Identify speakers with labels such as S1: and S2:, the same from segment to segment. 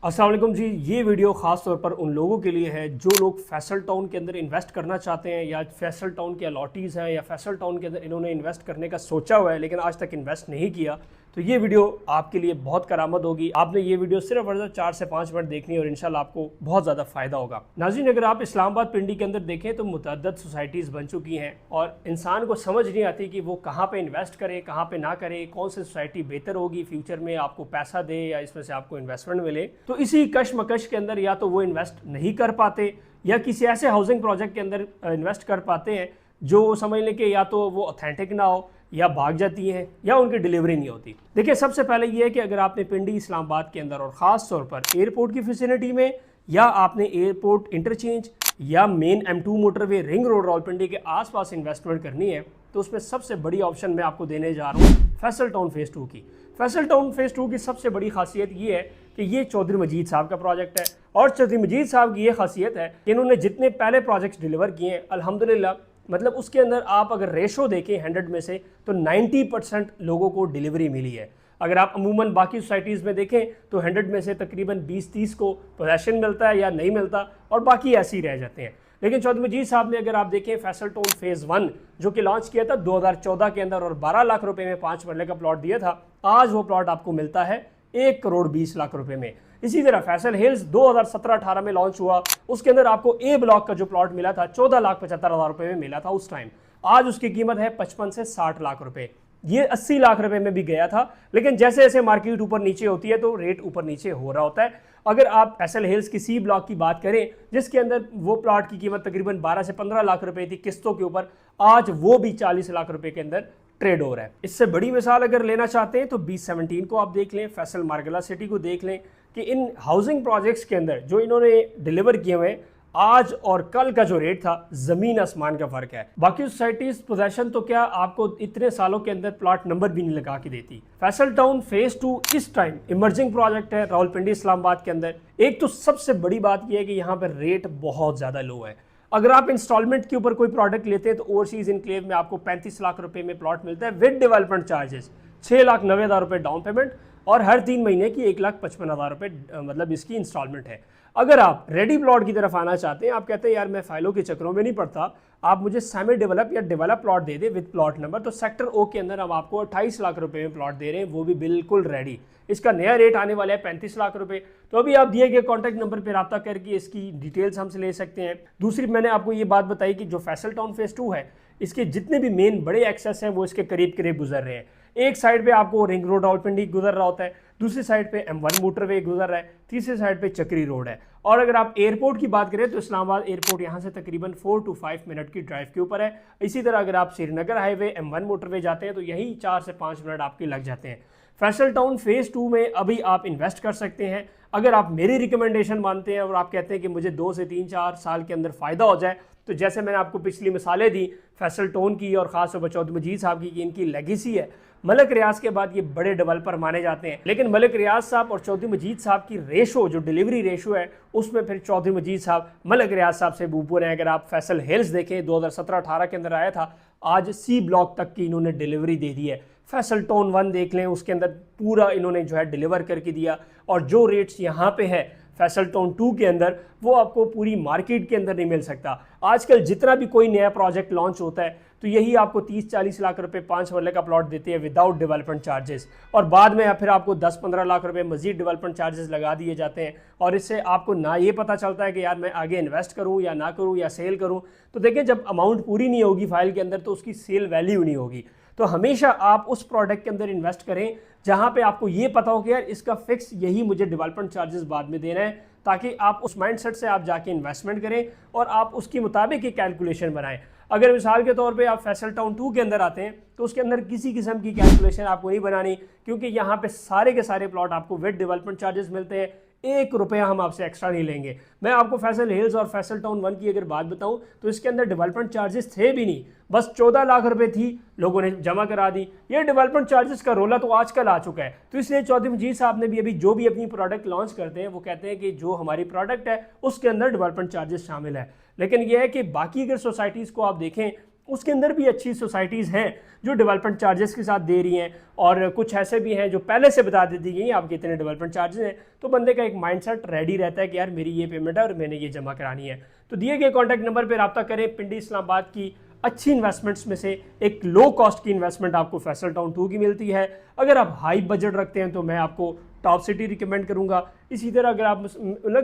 S1: अस्सलाम वालेकुम जी। ये वीडियो ख़ास तौर पर उन लोगों के लिए है जो लोग फैसल टाउन के अंदर इन्वेस्ट करना चाहते हैं या फैसल टाउन के अलॉटीज़ हैं या फैसल टाउन के अंदर इन्होंने इन्वेस्ट करने का सोचा हुआ है लेकिन आज तक इन्वेस्ट नहीं किया। तो ये वीडियो आपके लिए बहुत करामत होगी। आपने ये वीडियो सिर्फ और सिर्फ 4 से 5 मिनट देखनी है और इंशाल्लाह आपको बहुत ज़्यादा फ़ायदा होगा। नाज़रीन, अगर आप इस्लामाबाद पिंडी के अंदर देखें तो मुतअद्दिद सोसाइटीज़ बन चुकी हैं और इंसान को समझ नहीं आती कि वो कहाँ पे इन्वेस्ट करे, कहाँ पे ना करे, कौन सी सोसाइटी बेहतर होगी, फ्यूचर में आपको पैसा दे या इसमें से आपको इन्वेस्टमेंट मिले। तो इसी कशमकश के अंदर या तो वो इन्वेस्ट नहीं कर पाते या किसी ऐसे हाउसिंग प्रोजेक्ट के अंदर इन्वेस्ट कर पाते हैं जो समझ लें कि या तो वो ऑथेंटिक ना हो या भाग जाती हैं या उनकी डिलीवरी नहीं होती। देखिए, सबसे पहले ये है कि अगर आपने पिंडी इस्लामाबाद के अंदर और ख़ास तौर पर एयरपोर्ट की फैसिलिटी में या आपने एयरपोर्ट इंटरचेंज या main M2 motorway ring road Rawalpindi के आसपास इन्वेस्टमेंट करनी है तो उसमें सबसे बड़ी ऑप्शन मैं आपको देने जा रहा हूँ फैसल टाउन फेज़ 2 की। फैसल टाउन फेज़ 2 की सबसे बड़ी खासियत ये है कि ये चौधरी मजीद साहब का प्रोजेक्ट है और चौधरी मजीद साहब की ये खासियत है कि इन्होंने जितने पहले प्रोजेक्ट्स डिलीवर किए हैं अल्हम्दुलिल्लाह, मतलब उसके अंदर आप अगर रेशो देखें 100 में से तो 90% लोगों को डिलीवरी मिली है। अगर आप अमूमन बाकी सोसाइटीज़ में देखें तो 100 में से तकरीबन 20-30 को पोजेशन मिलता है या नहीं मिलता और बाकी ऐसे ही रह जाते हैं। लेकिन चौधरी मजीद साहब ने अगर आप देखें फैसल टाउन फेज़ 1 जो कि लॉन्च किया था 2014 के अंदर और 12 लाख रुपए में 5 मरले का प्लॉट दिया था, आज वो प्लॉट आपको मिलता है 1 करोड़ 20 लाख रुपए में। इसी तरह फैसल हिल्स 2017-18 में लॉन्च हुआ, उसके अंदर आपको ए ब्लॉक का जो प्लॉट मिला था 14,75,000 रुपए में मिला था उस टाइम। आज उसकी कीमत है 55 से 60 लाख रुपए। ये 80 लाख रुपए में भी गया था, लेकिन जैसे जैसे मार्केट ऊपर नीचे होती है तो रेट ऊपर नीचे हो रहा होता है। अगर आप फैसल हिल्स की सी ब्लॉक की बात करें जिसके अंदर वो प्लॉट की कीमत तकरीबन 12 से 15 लाख रुपए थी किस्तों के ऊपर, आज वो भी 40 लाख रुपए के अंदर ट्रेड हो रहा है। इससे बड़ी मिसाल अगर लेना चाहते हैं तो B17 को आप देख लें, फैसल मार्गला सिटी को देख लें कि इन हाउसिंग प्रोजेक्ट्स के अंदर जो इन्होंने डिलीवर किए हुए आज और कल का जो रेट था जमीन आसमान का फर्क है। बाकी सोसाइटीज पोजेशन तो क्या आपको इतने सालों के अंदर प्लॉट नंबर भी नहीं लगा के देती। फैसल टाउन फेज़ 2 इस टाइम इमर्जिंग प्रोजेक्ट है रावलपिंडी इस्लामाबाद के अंदर। एक तो सबसे बड़ी बात यह है कि यहाँ पर रेट बहुत ज़्यादा लो है। अगर आप इंस्टॉलमेंट के ऊपर कोई प्रोडक्ट लेते हैं तो ओवरसीज इनक्लेव में आपको 35 लाख रुपए में प्लॉट मिलता है विद डेवलपमेंट चार्जेस, 6,90,000 रुपए डाउन पेमेंट और हर 3 महीने की 1,55,000 रुपए मतलब इसकी इंस्टॉलमेंट है। अगर आप रेडी प्लॉट की तरफ आना चाहते हैं, आप कहते हैं यार मैं फाइलों के चक्रों में नहीं पड़ता, आप मुझे सेमी डेवलप या develop plot they they with plot number, तो सेक्टर ओ के अंदर हम आपको 28 लाख रुपए में प्लॉट दे रहे हैं, वो भी बिल्कुल रेडी। इसका नया रेट आने वाला है 35 लाख रुपए। तो अभी आप दिए गए कॉन्टैक्ट नंबर पर रब्ता करके इसकी डिटेल्स हमसे ले सकते हैं। दूसरी मैंने आपको ये बात बताई कि जो फैसल टाउन फेज़ 2 है इसके जितने भी मेन बड़े एक्सेस हैं वो इसके करीब करीब गुजर रहे हैं। एक साइड पे आपको रिंग रोड रावलपिंडी गुजर रहा होता है, दूसरी साइड पे M1 मोटरवे गुजर रहा है, तीसरी साइड पे चक्री रोड है। और अगर आप एयरपोर्ट की बात करें तो इस्लामाबाद एयरपोर्ट यहाँ से तकरीबन 4 to 5 मिनट की ड्राइव के ऊपर है। इसी तरह अगर आप श्रीनगर हाईवे M1 मोटरवे जाते हैं तो यही 4 से 5 मिनट आपके लग जाते हैं। फैसल टाउन फेज़ 2 में अभी आप इन्वेस्ट कर सकते हैं। अगर आप मेरी रिकमेंडेशन मानते हैं और आप कहते हैं कि मुझे 2 से 3-4 साल के अंदर फ़ायदा हो जाए, तो जैसे मैंने आपको पिछली मिसालें दी फैसल टाउन की और ख़ास तौर पर चौधरी मजीद साहब की कि इनकी लेगेसी है, मलिक रियाज के बाद ये बड़े डेवलपर माने जाते हैं। लेकिन मलिक रियाज साहब और चौधरी मजीद साहब की रेशो जो डिलीवरी रेशो है उसमें फिर चौधरी मजीद साहब मलिक रियाज साहब से ऊपर हैं। अगर आप फैसल हिल्स देखें 2017-18 के अंदर आया था, आज C ब्लॉक तक की इन्होंने डिलीवरी दे दी है। फैसल टाउन 1 देख लें, उसके अंदर पूरा इन्होंने जो है डिलीवर करके दिया और जो रेट्स यहाँ पे है फैसल टाउन 2 के अंदर वो आपको पूरी मार्केट के अंदर नहीं मिल सकता। आजकल जितना भी कोई नया प्रोजेक्ट लॉन्च होता है तो यही आपको 30-40 लाख रुपए 5 मरले का प्लॉट देते हैं विदाउट डेवलपमेंट चार्जेस, और बाद में फिर आपको 10-15 लाख रुपए मजीद डेवलपमेंट चार्जेस लगा दिए जाते हैं और इससे आपको ना ये पता चलता है कि यार मैं आगे इन्वेस्ट करूं या ना करूं या सेल करूं। तो देखिए, जब अमाउंट पूरी नहीं होगी फाइल के अंदर तो उसकी सेल वैल्यू नहीं होगी। तो हमेशा आप उस प्रोडक्ट के अंदर इन्वेस्ट करें जहां पे आपको ये पता हो कि यार इसका फिक्स यही मुझे डेवलपमेंट चार्जेस बाद में देना है, ताकि आप उस माइंडसेट से आप जाके इन्वेस्टमेंट करें और आप उसके मुताबिक ही कैलकुलेशन बनाएं। अगर मिसाल के तौर पे आप फैसल टाउन 2 के अंदर आते हैं तो उसके अंदर किसी किस्म की कैलकुलेशन आपको नहीं बनानी, क्योंकि यहाँ पे सारे के सारे प्लॉट आपको विद डेवलपमेंट चार्जेस मिलते हैं। 1 रुपया हम आपसे एक्स्ट्रा नहीं लेंगे। मैं आपको फैसल हिल्स और फैसल टाउन 1 की अगर बात बताऊं तो इसके अंदर डेवलपमेंट चार्जेस थे भी नहीं, बस 14 लाख रुपए थी, लोगों ने जमा करा दी। ये डेवलपमेंट चार्जेस का रोला तो आजकल आ चुका है। तो इसलिए चौधरी मजीद साहब ने भी अभी जो भी अपनी प्रोडक्ट लॉन्च करते हैं वो कहते हैं कि जो हमारी प्रोडक्ट है उसके अंदर डेवलपमेंट चार्जेस शामिल है। लेकिन यह है कि बाकी अगर सोसाइटीज़ को आप देखें उसके अंदर भी अच्छी सोसाइटीज़ हैं जो डेवलपमेंट चार्जेस के साथ दे रही हैं, और कुछ ऐसे भी हैं जो पहले से बता देती हैं आपके इतने डेवलपमेंट चार्जेस हैं, तो बंदे का एक माइंडसेट रेडी रहता है कि यार मेरी ये पेमेंट है और मैंने ये जमा करानी है। तो दिए गए कॉन्टैक्ट नंबर पर रब्ता करें। पिंडी इस्लामाबाद की अच्छी इन्वेस्टमेंट्स में से एक लो कॉस्ट की इन्वेस्टमेंट आपको फैसल टाउन 2 की मिलती है। अगर आप हाई बजट रखते हैं तो मैं आपको टॉप सिटी रिकमेंड करूंगा। इसी तरह अगर आप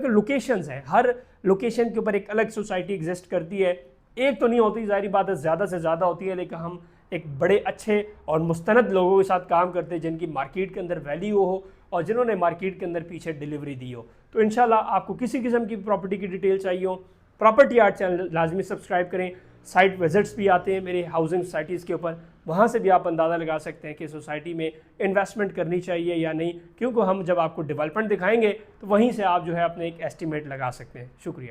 S1: लोकेशंस हैं, हर लोकेशन के ऊपर एक अलग सोसाइटी एग्जिस्ट करती है, एक तो नहीं होती, जाहिर बात है ज़्यादा से ज़्यादा होती है, लेकिन हम एक बड़े अच्छे और मुस्तनद लोगों के साथ काम करते हैं जिनकी मार्केट के अंदर वैल्यू हो और जिन्होंने मार्केट के अंदर पीछे डिलीवरी दी हो। तो इंशाल्लाह आपको किसी किस्म की प्रॉपर्टी की डिटेल चाहिए हो, प्रॉपर्टी आर्ट चैनल लाजमी सब्सक्राइब करें। साइट विजिट्स भी आते हैं मेरे हाउसिंग सोसाइटीज़ के ऊपर, वहाँ से भी आप अंदाज़ा लगा सकते हैं कि सोसाइटी में इन्वेस्टमेंट करनी चाहिए या नहीं, क्योंकि हम जब आपको डेवलपमेंट दिखाएंगे तो वहीं से आप जो है अपने एक एस्टीमेट लगा सकते हैं। शुक्रिया।